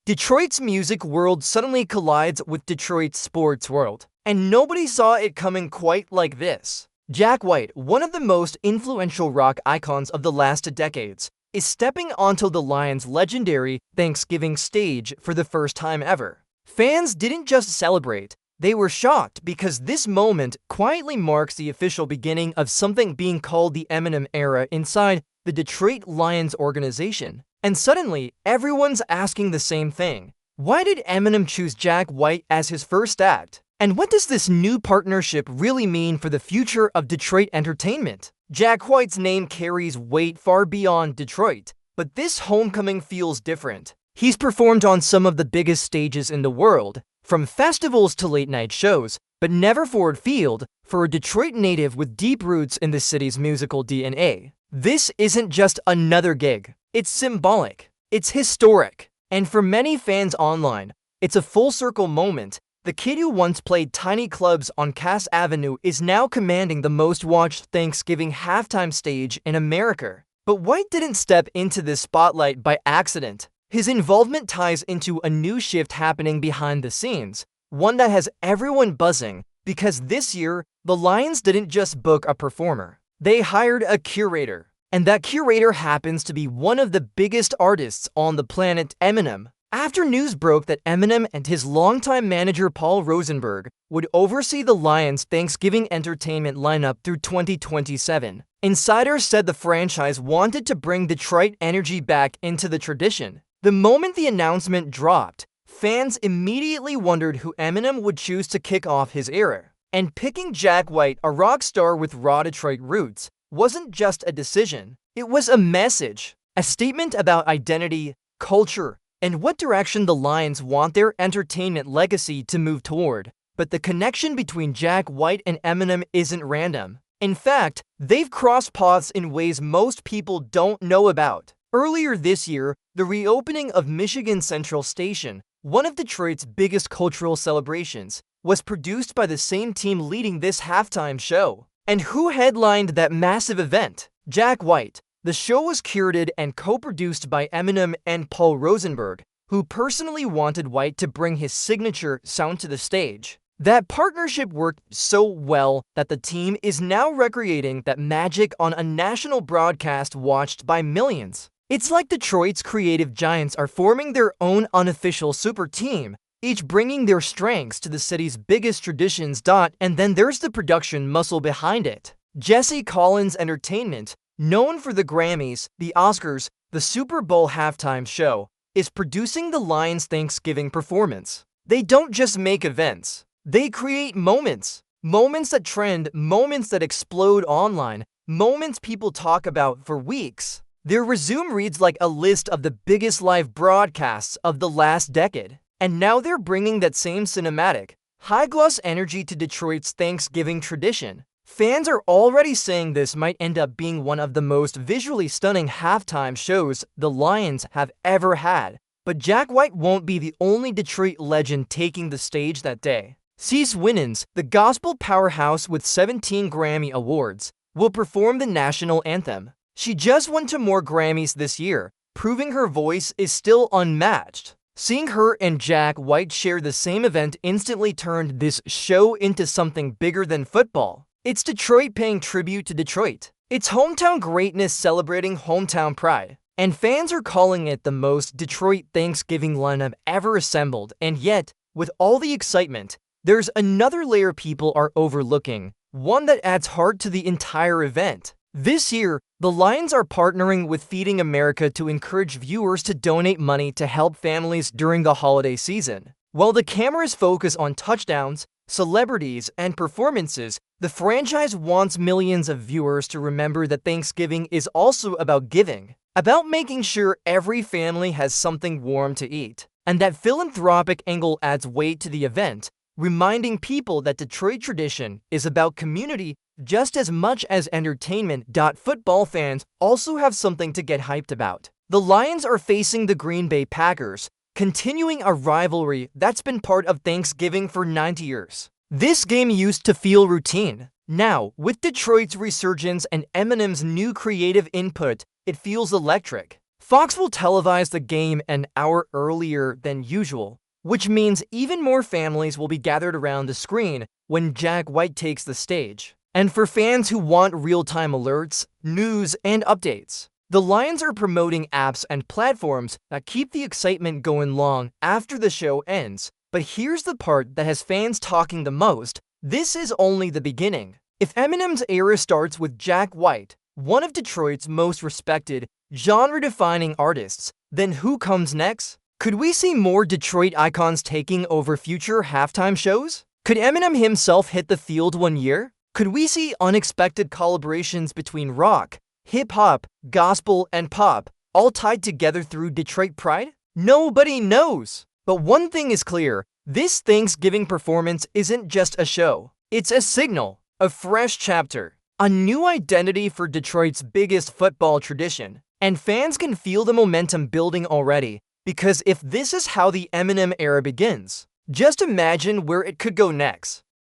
Detroit's music world suddenly collides with Detroit's sports world, and nobody saw it coming quite like this. Jack White, one of the most influential rock icons of the last decades, is stepping onto the Lions' legendary Thanksgiving stage for the first time ever. Fans didn't just celebrate, they were shocked because this moment quietly marks the official beginning of something being called the Eminem era inside the Detroit Lions organization. And suddenly, everyone's asking the same thing. Why did Eminem choose Jack White as his first act? And what does this new partnership really mean for the future of Detroit entertainment? Jack White's name carries weight far beyond Detroit, but this homecoming feels different. He's performed on some of the biggest stages in the world, from festivals to late-night shows, but never Ford Field for a Detroit native with deep roots in the city's musical DNA. This isn't just another gig. It's symbolic. It's historic. And for many fans online, it's a full-circle moment. The kid who once played tiny clubs on Cass Avenue is now commanding the most-watched Thanksgiving halftime stage in America. But White didn't step into this spotlight by accident. His involvement ties into a new shift happening behind the scenes, one that has everyone buzzing, because this year, the Lions didn't just book a performer. They hired a curator. And that curator happens to be one of the biggest artists on the planet, Eminem. After news broke that Eminem and his longtime manager Paul Rosenberg would oversee the Lions' Thanksgiving entertainment lineup through 2027, insiders said the franchise wanted to bring Detroit energy back into the tradition. The moment the announcement dropped, fans immediately wondered who Eminem would choose to kick off his era. And picking Jack White, a rock star with raw Detroit roots, wasn't just a decision, it was a message, a statement about identity, culture, and what direction the Lions want their entertainment legacy to move toward. But the connection between Jack White and Eminem isn't random. In fact, they've crossed paths in ways most people don't know about. Earlier this year, the reopening of Michigan Central Station, one of Detroit's biggest cultural celebrations, was produced by the same team leading this halftime show. And who headlined that massive event? Jack White. The show was curated and co-produced by Eminem and Paul Rosenberg, who personally wanted White to bring his signature sound to the stage. That partnership worked so well that the team is now recreating that magic on a national broadcast watched by millions. It's like Detroit's creative giants are forming their own unofficial super team, each bringing their strengths to the city's biggest traditions. And then there's the production muscle behind it. Jesse Collins Entertainment, known for the Grammys, the Oscars, the Super Bowl halftime show, is producing the Lions' Thanksgiving performance. They don't just make events. They create moments. Moments that trend, moments that explode online, moments people talk about for weeks. Their resume reads like a list of the biggest live broadcasts of the last decade. And now they're bringing that same cinematic, high-gloss energy to Detroit's Thanksgiving tradition. Fans are already saying this might end up being one of the most visually stunning halftime shows the Lions have ever had. But Jack White won't be the only Detroit legend taking the stage that day. CeCe Winans, the gospel powerhouse with 17 Grammy Awards, will perform the national anthem. She just won 2 more Grammys this year, proving her voice is still unmatched. Seeing her and Jack White share the same event instantly turned this show into something bigger than football. It's Detroit paying tribute to Detroit. It's hometown greatness celebrating hometown pride. And fans are calling it the most Detroit Thanksgiving lineup ever assembled. And yet, with all the excitement, there's another layer people are overlooking, one that adds heart to the entire event. This year, the Lions are partnering with Feeding America to encourage viewers to donate money to help families during the holiday season. While the cameras focus on touchdowns, celebrities, and performances, the franchise wants millions of viewers to remember that Thanksgiving is also about giving, about making sure every family has something warm to eat. And that philanthropic angle adds weight to the event, reminding people that Detroit tradition is about community just as much as entertainment. Football fans also have something to get hyped about. The Lions are facing the Green Bay Packers, continuing a rivalry that's been part of Thanksgiving for 90 years. This game used to feel routine. Now, with Detroit's resurgence and Eminem's new creative input, it feels electric. Fox will televise the game an hour earlier than usual, which means even more families will be gathered around the screen when Jack White takes the stage. And for fans who want real-time alerts, news, and updates, the Lions are promoting apps and platforms that keep the excitement going long after the show ends. But here's the part that has fans talking the most. This is only the beginning. If Eminem's era starts with Jack White, one of Detroit's most respected, genre-defining artists, then who comes next? Could we see more Detroit icons taking over future halftime shows? Could Eminem himself hit the field one year? Could we see unexpected collaborations between rock, hip-hop, gospel, and pop, all tied together through Detroit pride? Nobody knows. But one thing is clear, this Thanksgiving performance isn't just a show. It's a signal, a fresh chapter, a new identity for Detroit's biggest football tradition. And fans can feel the momentum building already, because if this is how the Eminem era begins, just imagine where it could go next.